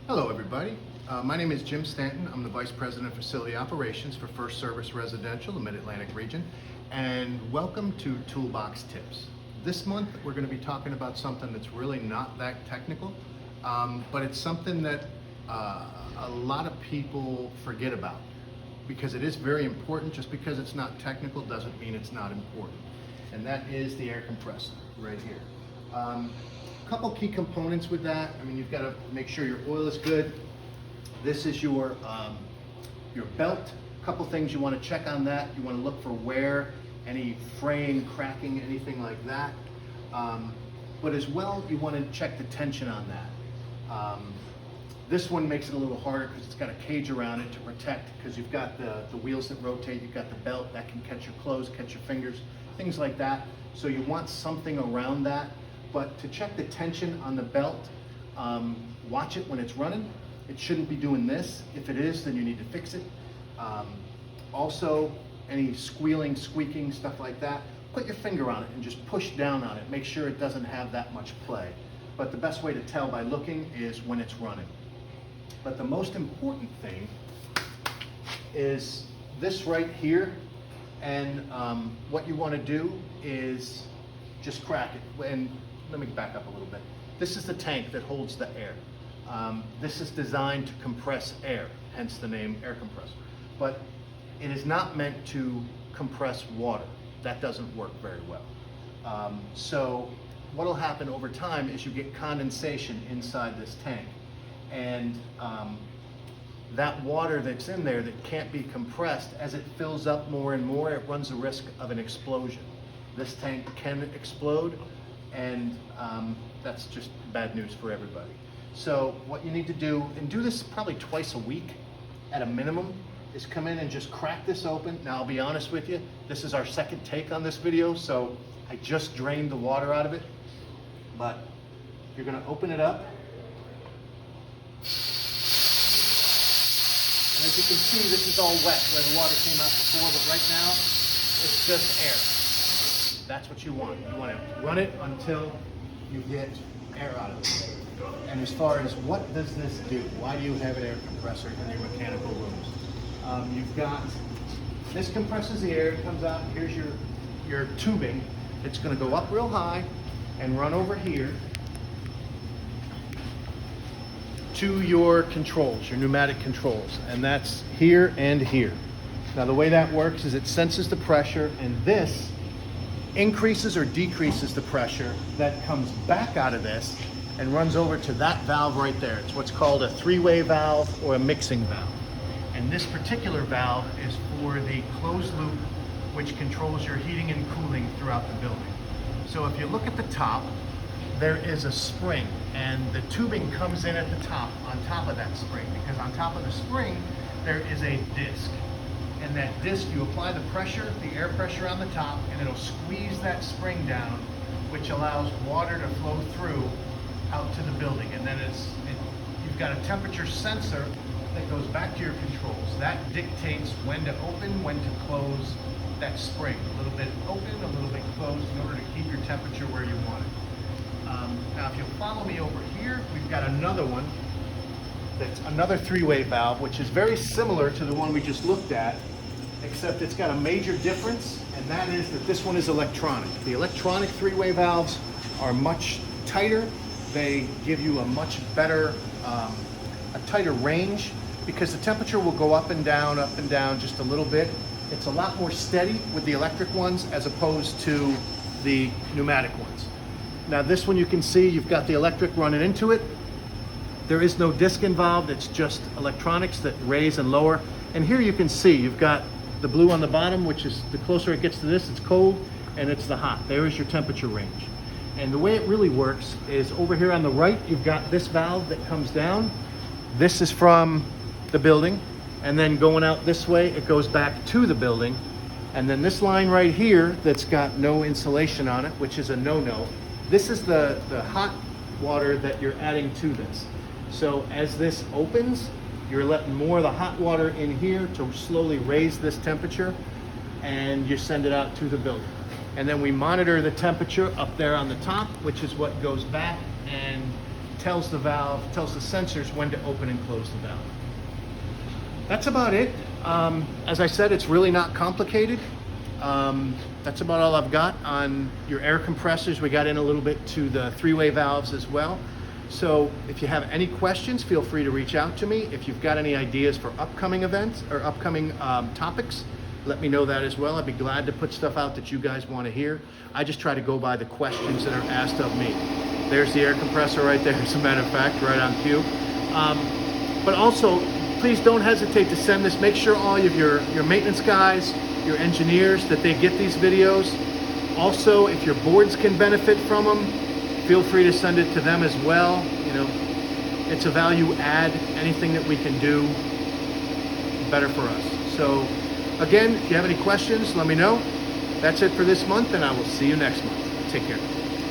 Hello everybody, my name is Jim Stanton. I'm the Vice President of Facility Operations for First Service Residential, the Mid-Atlantic region, and welcome to Toolbox Tips. This month we're going to be talking about something that's really not that technical, but it's something that a lot of people forget about because it is very important. Just because it's not technical doesn't mean it's not important, and that is the air compressor right here. Couple key components with that. I mean, you've got to make sure your oil is good. This is your belt. A couple things you want to check on that. You want to look for wear, any fraying, cracking, anything like that. But as well, you want to check the tension on that. This one makes it a little harder because it's got a cage around it to protect, because you've got the wheels that rotate, you've got the belt that can catch your clothes, catch your fingers, things like that. So you want something around that. But to check the tension on the belt, watch it when it's running. It shouldn't be doing this. If it is, then you need to fix it. Also, any squealing, squeaking, stuff like that, put your finger on it and just push down on it. Make sure it doesn't have that much play. But the best way to tell by looking is when it's running. But the most important thing is this right here. And what you want to do is just crack it. And let me back up a little bit. This is the tank that holds the air. This is designed to compress air, hence the name air compressor. But it is not meant to compress water. That doesn't work very well. So what will happen over time is you get condensation inside this tank. And that water that's in there that can't be compressed, as it fills up more and more, it runs the risk of an explosion. This tank can explode, and that's just bad news for everybody. So what you need to do, and do this probably twice a week at a minimum, is come in and just crack this open. Now I'll be honest with you, this is our second take on this video, so I just drained the water out of it. But you're gonna open it up. And as you can see, this is all wet where the water came out before, but right now it's just air. That's what you want. You want to run it until you get air out of it. And as far as what does this do? Why do you have an air compressor in your mechanical rooms? You've got, this compresses the air, it comes out, here's your tubing. It's going to go up real high and run over here to your controls, your pneumatic controls. And that's here and here. Now the way that works is it senses the pressure, and this increases or decreases the pressure that comes back out of this and runs over to that valve right there. It's what's called a three-way valve or a mixing valve. And this particular valve is for the closed loop, which controls your heating and cooling throughout the building. So if you look at the top, there is a spring, and the tubing comes in at the top, on top of that spring, because on top of the spring, there is a disc. And that disc, you apply the pressure, the air pressure on the top, and it'll squeeze that spring down, which allows water to flow through out to the building. And then you've got a temperature sensor that goes back to your controls. That dictates when to open, when to close that spring. A little bit open, a little bit closed, in order to keep your temperature where you want it. Now if you'll follow me over here, we've got another one. That's another three-way valve, which is very similar to the one we just looked at, except it's got a major difference, and that is that this one is electronic. The electronic three-way valves are much tighter. They give you a much better, a tighter range, because the temperature will go up and down just a little bit. It's a lot more steady with the electric ones as opposed to the pneumatic ones. Now this one, you can see you've got the electric running into it. There is no disc involved, it's just electronics that raise and lower. And here you can see you've got the blue on the bottom, which is, the closer it gets to this, it's cold, and it's the hot. There is your temperature range. And the way it really works is over here on the right, you've got this valve that comes down. This is from the building, and then going out this way, it goes back to the building. And then this line right here that's got no insulation on it, which is a no-no, this is the hot water that you're adding to this. So as this opens, you're letting more of the hot water in here to slowly raise this temperature, and you send it out to the building. And then we monitor the temperature up there on the top, which is what goes back and tells the valve, tells the sensors when to open and close the valve. That's about it. As I said, it's really not complicated. That's about all I've got on your air compressors. We got in a little bit to the three-way valves as well. So if you have any questions, feel free to reach out to me. If you've got any ideas for upcoming events or upcoming topics, let me know that as well. I'd be glad to put stuff out that you guys want to hear. I just try to go by the questions that are asked of me. There's the air compressor right there, as a matter of fact, right on cue. But also, please don't hesitate to send this. Make sure all of your maintenance guys, your engineers, that they get these videos. Also, if your boards can benefit from them, feel free to send it to them as well. You know, it's a value add. Anything that we can do, better for us. So again, if you have any questions, let me know. That's it for this month, and I will see you next month. Take care.